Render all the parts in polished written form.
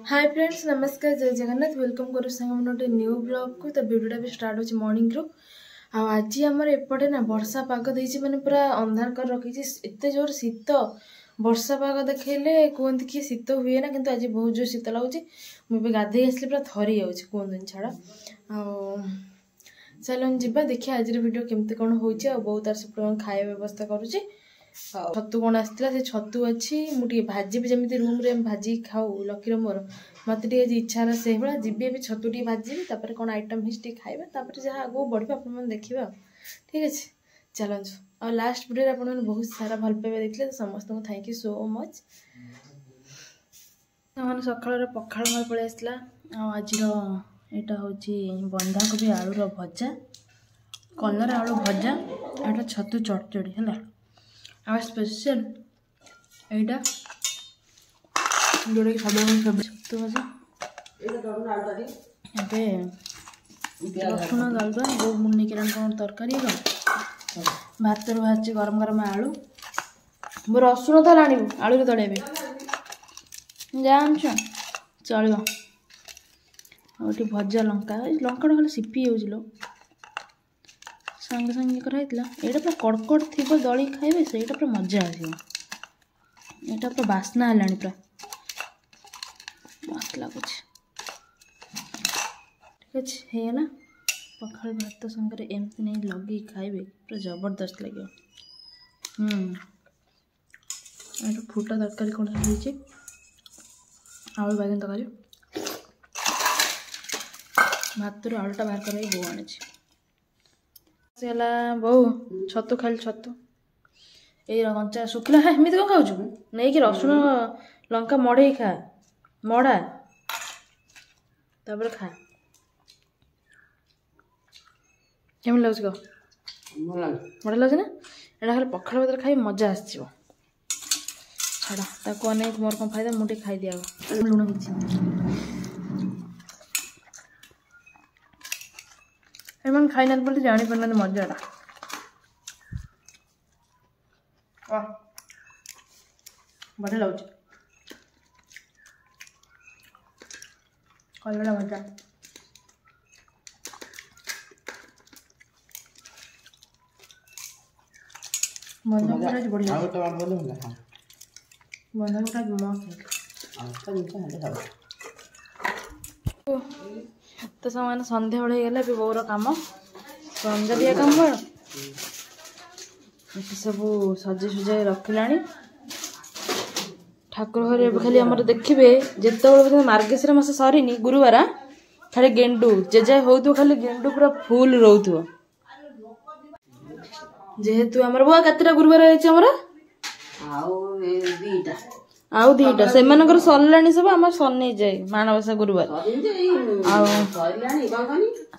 Hi friends, नमस्कार, जय Jagannath. Welcome करू सांग गोटे न्यू ब्लॉग को। तो वीडियोटा भी स्टार्ट हो मॉर्निंग रू। आज आमर एपटे ना वर्षा पाग देछि, माने पूरा अंधार कर रखी। एते जोर शीत वर्षा पाग देखले कहते कि शीत हुए ना, किंतु आज बहुत जोर शीत लगुच। मुझे गाधे आसली पूरा थरी जाऊँगी, कहते छाड़। चलो जीवा देखिए आज वीडियो केमती कौन हो बहुत तार सब खाया व्यवस्था करुचे। छतु कौन आसला से छतु अच्छी मुझे भाजी भी जमी रूम रे भाजी खाऊ लकीर मोर मत इच्छा रहा से भाई जी भी छतु टे भाजी कौन आइटम हिस्ट्री खाଇବା जहाँ आगे बढ़े आप देखिए। ठीक अच्छे चलो आ लास्ट वीडियो आप बहुत सारा भल पाइबा देखले, तो समस्त को थैंक यू सो मच। मैंने सकाल पखाड़ मोर पलि आसला। आज यहाँ हूँ बंधाकोबी आलूर भजा, कलर आलू भजा, यहाँ छतु चटचड़ी है आ स्पेशल यहाँ जोटा कि सब छतु भजा रसुण डालदा वो मुन्नी किरण कौन तरकारी भात बाहर गरम गरम आलू वो रसुण तो आणु आलू तले जान चलो आउट भजा लंका लंका खाली सिपी हो सांगे सांगे कराई यहाँ पूरा कड़कड़ थी दली खाइबे से पूरा मजा आसो। यहाँ पूरा बास्ना है पूरा मस्त लगुच। ठीक अच्छे होगा पखाल भात संगे एमती नहीं लगे खाइबे पूरा जबरदस्त लगे। फुटा तरकारी कौन आलू बैगन तरकारी भात आलूटा बाहर कर बो आनी बो छतु खाली छतु ये कंचा शुखला है एमती कौन खाऊ नहीं कि रसुण लंका मड़े खा मड़ा तापर खा केम लगे कह बढ़िया लगे ना। यहाँ खाली पखाल भात खाई मजा आस छाड़ा ताको नहीं मोर कौन फायदा मुझे खाई दिया लुण एमन खाई ना बोली जानी पार मजाटा बढ़िया लगुच कलरा भजा बंधाकोबी बढ़िया तो सामान संध्या बेले गला भी बोर कम संध्या दिया कम सब सजे सुजाई रखला ठाकुर घर खाली आम देखिए जिते मार्गशीर मास सरीनी गुरुवार खाली गेंडू जेजा हो खाली गेंडू पूरा फुल रोथो जेहेतु आमर बुआ केतटा गुरुवार आउ दीटा से सरला सब आम सनी जाए माणबसा गुरुवार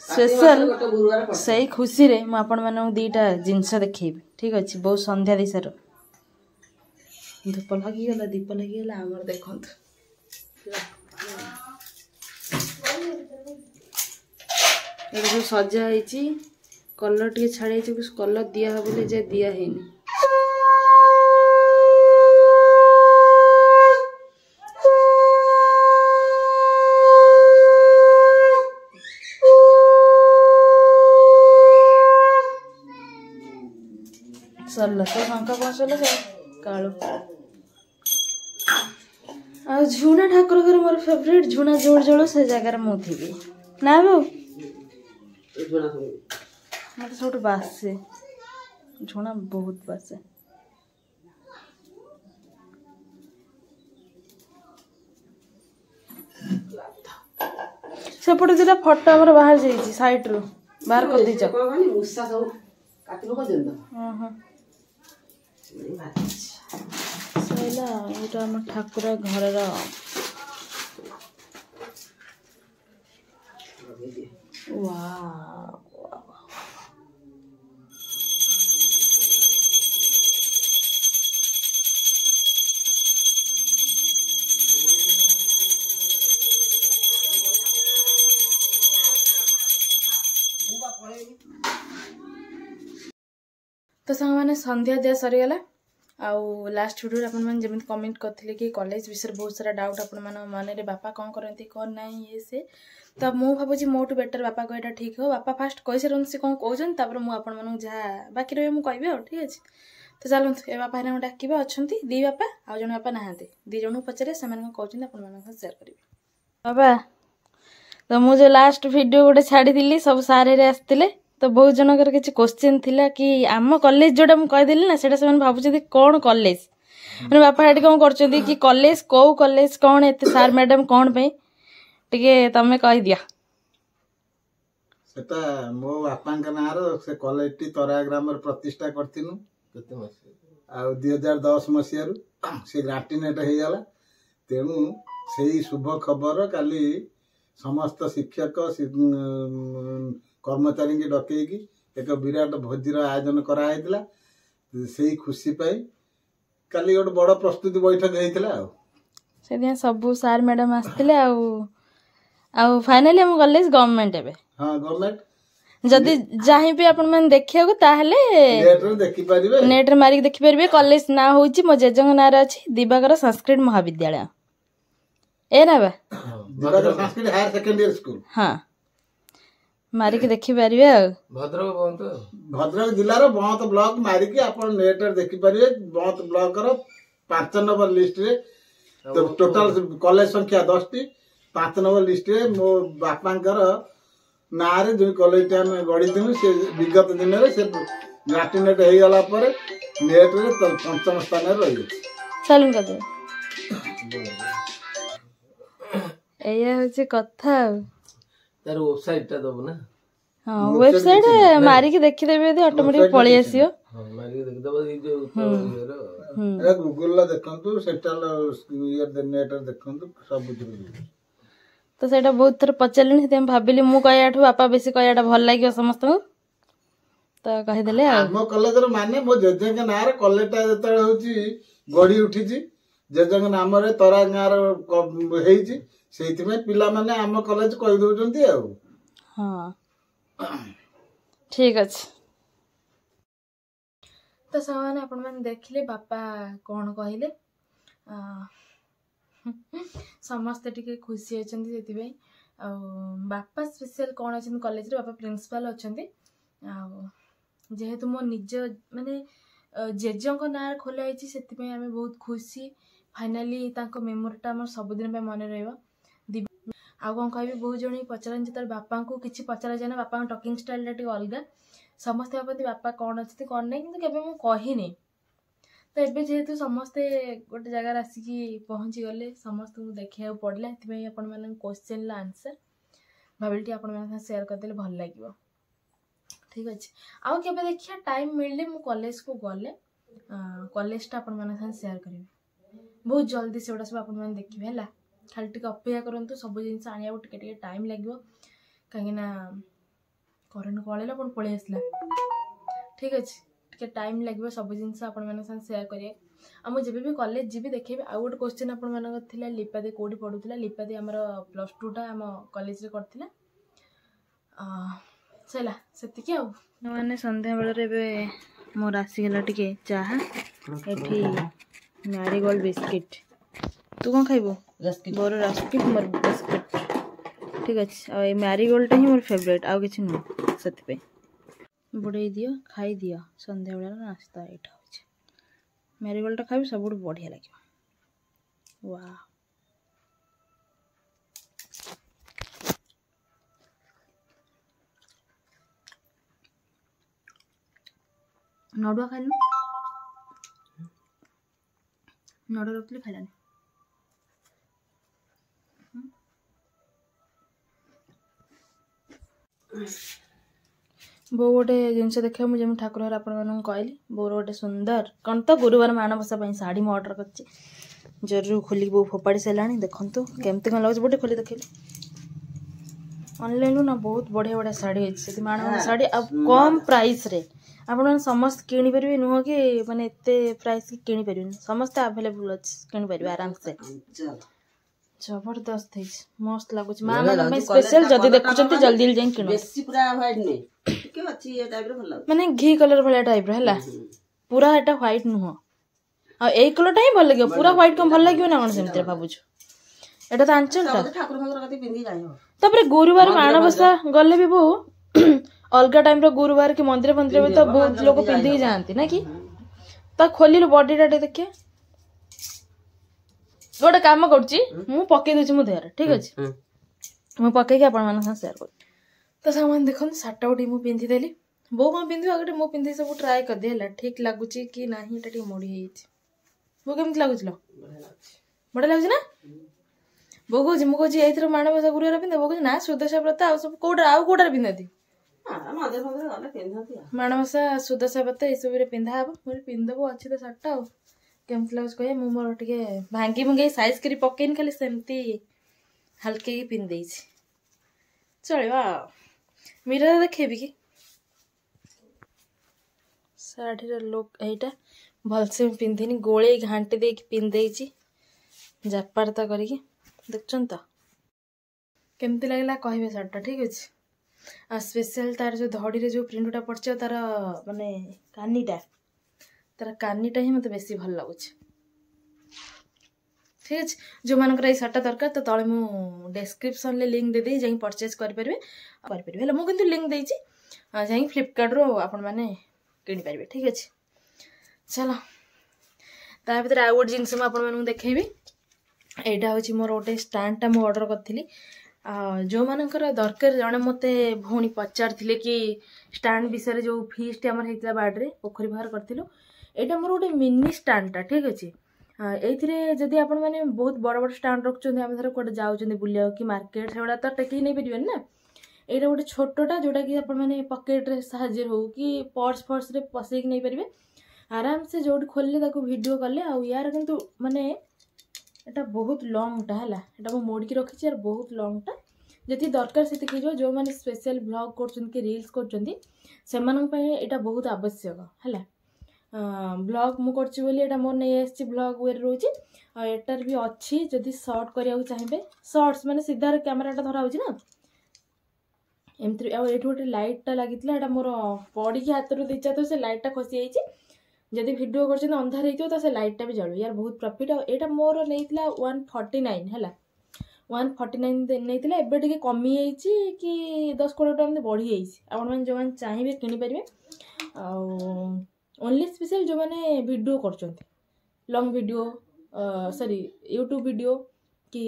स्पेशल से खुशी रे मुझे दीटा जिनस देखेबी। ठीक अच्छे बहुत संध्या दी सार धूप लगिगला दीप लगिगला आमर देखु ये सजा है कलर टे छाड़ी कलर दिया हे बोले जे दिया है सरला तो शंका पहुँचल कालू आ झुना ठाकुर घर मोर फेवरेट झुना जोड़ जोड़ से जगार मुझे ना बो मत सब बासे झुना बहुत बासे सेपटे दिटा फटो आम बाहर जाइए साइड रू बाहर कर दीच सैला ये आम ठाकुर घर तो सांग मैंने संध्या दिया सरीगला आउ लास्ट वीडियो आपण मैंने जमी कमेंट करते कि कॉलेज विषय बहुत सारा डाउट आपण मन रे बापा कौन करती कौन ना ये से तो मु भावुँ मोटू बेटर बापा कहटा ठीक हो बापा फास्ट कही सारे से कौन कहते मुझे जहाँ बाकी रही मुझे कह ठीक अच्छे तो चलते ए बापा ना डाक अच्छा दी बापा आउ जन बापा नहांती दी जन पचारे से कहते आप सेयार करेंगे बाबा तो मुझे लास्ट वीडियो गोटे छाड़ी सब सारे आसते तो बहुत जनकर किसी क्वेश्चन थिला कि आम कॉलेज जोटा मुझे कहीदेली ना से भावुं कौन कॉलेज मैंने बापा ये कौन कर कि कॉलेज कौ कॉलेज कौन एत सार मैडम कौन पे टिके तमे कहि दिया सेटा मो बापा ना से कॉलेज टी तरा ग्राम प्रतिष्ठा करथिनु केते मसिया आ 2010 मसिया से ग्रांटिनेट हो गला तेणु से शुभ खबर काली समस्त शिक्षक कर्मचारी की डकईकी एक विराट भोजीर आयोजन कराइला से खुशी पाई काली गोटे बड़ प्रस्तुति बैठक होता सब सार मैडम आसते फाइनली हम कॉलेज गवर्नमेंट एबे हाँ गवर्नमेंट जदि जहाँ भी आपण मैंने देखिया ताहले नेट रे मारिक देखि परिबे कॉलेज ना होची मो जेजंग ना रे अछि दिवाकर संस्कृत महाविद्यालय ए ना बा Diwakar Sanskrit higher secondary school हाँ मारिक देखि परिबे भद्रक जिल्ला रो बहुत ब्लॉक मारिक आपण नेट रे देखि परिबे बहुत ब्लॉक रो 5 नंबर लिस्ट रे तो टोटल कॉलेज संख्या 10 टी 5 नंबर लिस्ट रे मो बापांकर ना रे जो कॉलेज टाइम गड़ी थी से विगत दिन रे से ग्रांटिनेट हो गला पर नेट रे तो 5म स्थान रे रही चलूं कदे एया होचे कथा तार वेबसाइट ता दबो ना हां वेबसाइट मारी के देखि देबे दे ऑटोमेटिक पळि आसियो हां मारी के देखि देबो ई जो ए गूगल ला देखंतु सेटल ईयर नेट रे देखंतु सब बुझिबे तो सेटा बहुत थर पचारे से भाविली मु कहयाठू बापा बेसी कहयाटा भल लागियो समस्त तो कहीदेले आम कॉलेज रो माने मो जेजेंग ना रे कॉलेजटा जतळे होची गड़ी उठीची जेजेंग नाम रे तरा गाँ रो हेईची सेति में पिला माने आम कॉलेज कहि दोचंती आ हां ठीक अछि तो सामान आपण मन देखले बापा कोन कहिले समस्ते टिके खुशी अछंती सेति बापा स्पेशल कौन अच्छे कॉलेज रे बापा प्रिंसिपल अछंती जेहेतु मो निज माने जेजंक ना खोला होती से आम बहुत खुशी फाइनाली मेमोरीटा आम सबुदिन मन रहा आउ कौन कह बहुत जन पचारती जो बापा को किसी पचरा जाए ना बापा टॉकिंग स्टाइल टी अलग समस्ते भावती बापा कौन अच्छे कौन ना कि कहनी तो एबे जेहेतु समस्ते गोटे जगार आसिकी पहुँची गले समस्त को देखा पड़ा ये क्वेश्चन आंसर भाविली आप सेयार करदे भल लगे ठीक अच्छे आउ के देखिए टाइम मिलले मु कॉलेज को गले कॉलेजटा आप सेयार करेंगे बहुत जल्दी से सब आप देखिए है खाली टी अपेक्षा करूँ सब जिन आने टे टाइम लगे कहीं करेन्ट पलैला पुणी पलि आसला ठीक अच्छे टे टाइम लगे सब जिन सेयार करेंगे आ मुझे भी कॉलेज जी देखेबी आउ गोटे क्वेश्चन आपला लिपादी कौटी पढ़ुला लिपादी आमर +2 टा आम कॉलेज रे करथिला सैला सेतिकी आउ माने संध्या बेले मोर आसीगला टिके चाहा एठी मैरीगोल्ड बिस्किट तू कौन खाइबो मोर रस्किट मोर बिस्किट ठीक अच्छे आ मैरीगोल्ड ही मोर फेवरेट आउ किछि नु सेति पे बुड़े दियो खाई दियो संध्या बेला नाश्ता एटा होचे मैरीगोल्ड खाइबी सब बढ़िया लगे वाह नडुआ खाइलु नडुआ रखली खाइलानी बो गोटे जिनस देखा मुझे ठाकुर आपण कहली बोर गोटे सुंदर कौन तो गुरुवार मानवसा शाढ़ी मैं अर्डर कर जरूर खोलिक बो फोपाड़ी सारा देखु केमती कौन लगे बोटे खोली देखिए ऑनलाइन ना बहुत बढ़िया बढ़िया शाढ़ी अच्छी मानव शाढ़ी कम प्राइस रे आप समस्त किनी पारे नुह कि माने एते प्राइस की किनी पारे समस्त अवेलेबल अच्छे किनी पारे आराम से जबरदस्त है मस्त लगुच मां माने स्पेशल जदी देखुचंती जल्दी जाई किनो बेसी पूरा व्हाइट नै के अछि ए टाइप रो भल माने घी कलर भले टाइप रो हला पूरा एटा व्हाइट नुह ଆଉ ଏଇ କଲରଟା ହିଁ ଭଲ ଲାଗିବ ପୁରା ହ୍ୱାଇଟ୍ କଣ ଭଲ ଲାଗିବ ନା କଣ ସେମିତି ଭାବୁଛୁ ଏଇଟା ତ ଆଞ୍ଚଲଟା ତାପରେ ଗୁରୁବାର ମାଣବସା ଗଲେ ବି ବୋଉ ଅଲଗା ଟାଇମରେ ଗୁରୁବାର କି ମନ୍ଦିର ଫନ୍ଦିର ବି ତ ବହୁତ ଲୋକ ପିନ୍ଧିକି ଯାଆନ୍ତି ନା କି ତା ଖୋଲିଲୁ ବଡିଟା ଟିକେ ଦେଖିଆ ଗୋଟେ କାମ କରୁଛି ମୁଁ ପକେଇ ଦଉଛି ମୋ ଦେହରେ ଠିକ ଅଛି ମୁଁ ପକେଇକି ଆପଣମାନଙ୍କ ସାଙ୍ଗେ ସେୟାର କରୁଛି ତ ସାଙ୍ଗମାନେ ଦେଖନ୍ତୁ ଶାର୍ଟଟା ଗୋଟେ ମୁଁ ପିନ୍ଧିଦେଲି ବୋଉ କଣ ପିନ୍ଧିବ ଗୋଟେ ମୁଁ ପିନ୍ଧି ସବୁ ଟ୍ରାଏ କରିଦିଏ ହେଲା ଠିକ ଲାଗୁଛି କି ନାହିଁ ଏଟା ଟିକେ ମୋଡି ହେଇଯାଇଛି ବୋଉ କେମିତି ଲାଗୁଛି ବଢିଆ ଲାଗୁଛି ନା ବୋଉ କହୁଛି ମୁଁ କହୁଛି ଏଇଥିର ମାଣବସା ଗୁରୁବାର ପିନ୍ଧେ ବୋଉ କହୁଛି ନା ସୁଦଶା ବ୍ରତ ଆଉ ସବୁ କୋଉଟାରେ ପିନ୍ଧନ୍ତି ମାଣବସା ସୁଦଶା ବ୍ରତ ଏଇସବୁରେ ପିନ୍ଧା ହବ ମୁଁ ପିନ୍ଧବୁ ଅଛି ତ ଶାର୍ଟଟା ଆଉ କେମିତି ଲାଗୁଛି କହିବା ମୁଁ ମୋର ଟିକେ ଭାଙ୍ଗି ଭୁଙ୍ଗି ସାଇଜ କରି ପକେଇନି ଖାଲି ସେମିତି ହାଲକେଇକି ପିନ୍ଧି ଦେଇଛି ଚଳିବ ଆଉ ମିରର ଦେଖେଇବି କି ଶାଢ଼ୀର ଲୁକ୍ ଏଇଟା ଭଲସେ ମୁଁ ପିନ୍ଧିନି ଗୋଳେଇ ଘାଣ୍ଟି ଦେଇକି ପିନ୍ଧେଇଛି ଜାପାର୍ତା କରିକି ଦେଖୁଛନ୍ତି ତ କେମିତି ଲାଗିଲା କହିବେ ଶାର୍ଟଟା ଠିକ ଅଛି ଆଉ ସ୍ପେଶାଲ ତାର ଯୋଉ ଧଡ଼ିରେ ଯୋଉ ପ୍ରିଣ୍ଟଟା ପଡିଛି ତାର ମାନେ କାନିଟା ହିଁ ମତେ ବେଶୀ ଭଲ ଲାଗୁଛି ଠିକ ଅଛି ଯୋଉମାନଙ୍କର ଏଇ ଶାର୍ଟଟା ଦରକାର ତ ତଳେ ମୁଁ ଡେସ୍କ୍ରିପସନରେ ଲିଙ୍କ ଦେଇଦେଇ ଯାଇକି ପରଚେଜ କରିପାରିବେ ହେଲେ ମୁଁ କିନ୍ତୁ ଲିଙ୍କ ଦେଇଛି ଯାଇକି ଫ୍ଲିପକାର୍ଟରୁ ଆପଣମାନେ କିଣିପାରିବେ ଠିକ ଅଛି ଚାଲ ତା ଭିତରେ ଆଉ ଗୋଟେ ଜିନିଷ ମୁଁ ଆପଣମାନଙ୍କୁ ଦେଖେଇବି ଏଇଟା ହଉଛି ମୋର ଗୋଟେ ଷ୍ଟାଣ୍ଡଟା ମୁଁ ଅର୍ଡର କରିଥିଲି ଯୋଉମାନଙ୍କର ଦରକାର ଜଣେ ମତେ ଭଉଣୀ ପଚାରିଥିଲେ କି ଷ୍ଟାଣ୍ଡ ବିଷୟରେ ଯୋଉ ଫିଷ୍ଟ ଆମର ହେଇଥିଲା ବାର୍ଥଡେ ପୋଖରୀ ବାହାର କରିଥିଲୁ ଏଇଟା ମୋର ଗୋଟେ ମିନି ଷ୍ଟାଣ୍ଡଟା ଠିକ ଅଛି ଏଇଥିରେ ଯଦି ଆପଣମାନେ ବହୁତ ବଡ ବଡ ଷ୍ଟାଣ୍ଡ ରଖୁଛନ୍ତି ଆମେ ଧର କୁଆଡେ ଯାଉଛନ୍ତି ବୁଲିବାକୁ କି ମାର୍କେଟ ସେଗୁଡା ତ ଟେକିକି ନେଇପାରିବେନି ନା ଏଇଟା ଗୋଟେ ଛୋଟଟା ଯୋଉଟା କି ଆପଣମାନେ ପକେଟରେ ସାହାଯ୍ୟରେ ହଉ କି ପର୍ସରେ ପସେଇକି ନେଇପାରିବେ ଆରାମସେ ଯୋଉଠି ଖୋଲିଲେ ତାକୁ ଭିଡିଓ କଲେ ଆଉ ୟାର କିନ୍ତୁ ମାନେ এটা ବହୁତ ଲଙ୍ଗଟା ହେଲା এটা ମୁଁ ମୋଡ଼ିକି ରଖିଛି আর ବହୁତ ଲଙ୍ଗଟା ଯେତିକି ଦରକାର ସେତିକି ହେଇଯିବ ଯୋଉମାନେ ସ୍ପେଶାଲ ବ୍ଲଗ କରୁଛନ୍ତି କି ରିଲ୍ସ କରୁଛନ୍ତି ସେମାନଙ୍କ ପାଇଁ ଏଇଟା ବହୁତ ଆବଶ୍ୟକ ହେଲା ବ୍ଲଗ ମୁଁ କରୁଛି ବୋଲି ଏଇଟା ମୋର ନେଇ ଆସିଛି ବ୍ଲଗ ୱେରେ ରହୁଛି ଆଉ ଏଟାର ବି ଅଛି ଯଦି ସର୍ଟ କରିବାକୁ ଚାହିଁବେ ସର୍ଟସ ମାନେ ସିଧାରେ କ୍ୟାମେରାଟା ଧରା ହଉଛି ନା ଏମିତି ଆଉ ଏଇଠି ଗୋଟେ ଲାଇଟଟା ଲାଗିଥିଲା ଏଇଟା ମୋର ପଡ଼ିକି ହାତରୁ ଦିଚା ତ ସେ ଲାଇଟଟା ଖସି ଯାଇଛି ଯଦି ଭିଡ଼ିଓ କରୁଛନ୍ତି ଅନ୍ଧାର ହେଇଥିବ ତ ସେ ଲାଇଟଟା ବି ଜଳିବ ୟାର ବହୁତ ପ୍ରଫିଟ୍ ଆଉ ଏଇଟା ମୋର ନେଇଥିଲା 149 ହେଲା 149 ନେଇଥିଲା ଏବେ ଟିକେ କମିଯାଇଛି କି 10-20 ଟଙ୍କା ଏମିତି ବଢ଼ିଯାଇଛି ଆପଣମାନେ ଯେଉଁମାନେ ଚାହିଁବେ କିଣିପାରିବେ ଆଉ ଓନ୍ଲି ସ୍ପେଶାଲ ଯେଉଁମାନେ ଭିଡ଼ିଓ କରୁଛନ୍ତି ଲଙ୍ଗ ଭିଡ଼ିଓ ସରି ୟୁଟ୍ୟୁବ ଭିଡ଼ିଓ କି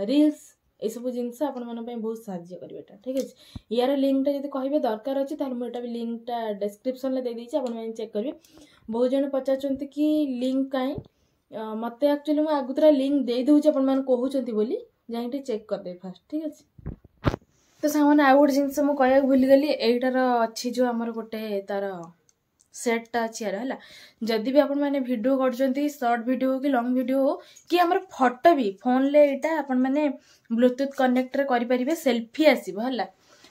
ରିଲ୍ସ ଏସବୁ ଜିନିଷ ଆପଣମାନଙ୍କ ପାଇଁ ବହୁତ ସାହାଯ୍ୟ କରିବେ ଏଇଟା ଠିକ୍ ଅଛି ୟାର ଲିଙ୍କଟା ଯଦି କହିବେ ଦରକାର ଅଛି ତାହେଲେ ମୁଁ ଏଇଟା ବି ଲିଙ୍କଟା ଡେସ୍କ୍ରିପସନରେ ଦେଇଦେଇଛି ଆପଣମାନେ ଚେକ୍ କରିବେ ବହୁତ ଜଣ ପଚାରୁଛନ୍ତି କି ଲିଙ୍କ କାହିଁ ମୋତେ ଆକ୍ଚୁଆଲି ମୁଁ ଆଗତୁରା ଲିଙ୍କ ଦେଇଦେଉଛି ଆପଣମାନେ କହୁଛନ୍ତି ବୋଲି ଯାଇକି ଟିକେ ଚେକ୍ କରିଦେବେ ଫାଷ୍ଟ ଠିକ୍ ଅଛି ତ ସାଙ୍ଗମାନେ ଆଉ ଗୋଟେ ଜିନିଷ ମୁଁ କହିବାକୁ ଭୁଲିଗଲି ଏଇଟାର ଅଛି ଯେଉଁ ଆମର ଗୋଟେ ତାର ସେଟ୍ଟା ଅଛି ୟାର ହେଲା ଯଦି ବି ଆପଣମାନେ ଭିଡ଼ିଓ କରୁଛନ୍ତି ସର୍ଟ ଭିଡ଼ିଓ କି ଲଙ୍ଗ ଭିଡ଼ିଓ ହଉ କି ଆମର ଫଟୋ ବି ଫୋନ୍ରେ ଏଇଟା ଆପଣମାନେ ବ୍ଲୁଟୁଥ୍ କନେକ୍ଟରେ କରିପାରିବେ ସେଲ୍ଫି ଆସିବ ହେଲା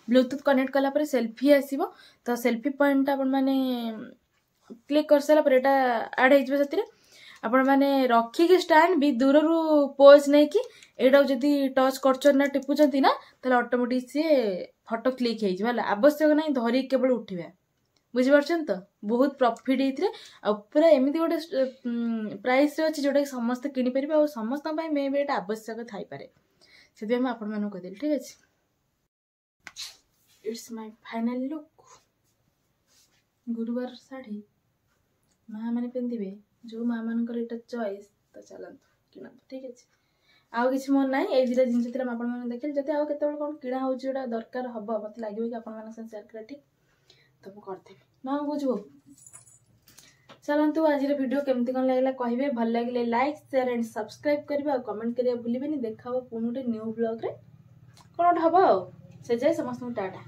ବ୍ଲୁଟୁଥ୍ କନେକ୍ଟ କଲା ପରେ ସେଲ୍ଫି ଆସିବ ତ ସେଲ୍ଫି ପଏଣ୍ଟଟା ଆପଣମାନେ କ୍ଲିକ୍ କରିସାରିଲା ପରେ ଏଇଟା ଆଡ଼୍ ହେଇଯିବ ସେଥିରେ ଆପଣମାନେ ରଖିକି ଷ୍ଟାଣ୍ଡ ବି ଦୂରରୁ ପୋଜ୍ ନେଇକି ଏଇଟାକୁ ଯଦି ଟଚ୍ କରୁଛନ୍ତି ନା ଟିପୁଛନ୍ତି ନା ତାହେଲେ ଅଟୋମେଟିକ୍ ସିଏ ଫଟୋ କ୍ଲିକ୍ ହେଇଯିବ ହେଲା ଆବଶ୍ୟକ ନାହିଁ ଧରିକି କେବଳ ଉଠିବା ବୁଝିପାରୁଛନ୍ତି ତ ବହୁତ ପ୍ରଫିଟ୍ ଏଇଥିରେ ଆଉ ପୁରା ଏମିତି ଗୋଟେ ପ୍ରାଇସ୍ରେ ଅଛି ଯୋଉଟାକି ସମସ୍ତେ କିଣିପାରିବେ ଆଉ ସମସ୍ତଙ୍କ ପାଇଁ ମେ ବି ଏଇଟା ଆବଶ୍ୟକ ଥାଇପାରେ ସେଥିପାଇଁ ମୁଁ ଆପଣମାନଙ୍କୁ କହିଦେଲି ଠିକ୍ ଅଛି ଇଟ୍ସ ମାଇ ଫାଇନାଲ ଲୁକ୍ ଗୁରୁବାର ଶାଢ଼ୀ ମାଆ ମାନେ ପିନ୍ଧିବେ ଯୋଉ ମାଆ ମାନଙ୍କର ଏଇଟା ଚଏସ୍ ତ ଚାଲନ୍ତୁ କିଣନ୍ତୁ ଠିକ୍ ଅଛି ଆଉ କିଛି ମୋର ନାହିଁ ଏଇ ଦୁଇଟା ଜିନିଷ ଥିଲା ମୁଁ ଆପଣମାନଙ୍କୁ ଦେଖିଲି ଯଦି ଆଉ କେତେବେଳେ କ'ଣ କିଣା ହେଉଛି ଯୋଉଟା ଦରକାର ହବ ମୋତେ ଲାଗିବ କି ଆପଣମାନଙ୍କ ସାଙ୍ଗେ ସେୟାର କରିବା ଠିକ୍ ତ ମୁଁ କରିଦେବି ନା ବୁଝିବ ଚାଲନ୍ତୁ ଆଜିର ଭିଡ଼ିଓ କେମିତି କ'ଣ ଲାଗିଲା କହିବେ ଭଲ ଲାଗିଲେ ଲାଇକ୍ ସେୟାର ଆଣ୍ଡ ସବସ୍କ୍ରାଇବ୍ କରିବେ ଆଉ କମେଣ୍ଟ କରିବା ଭୁଲିବେନି ଦେଖା ହବ ପୁଣି ଗୋଟେ ନ୍ୟୁ ବ୍ଲଗ୍ରେ କ'ଣ ଗୋଟେ ହବ ଆଉ ସେ ଯାଏ ସମସ୍ତଙ୍କୁ ଟାଟା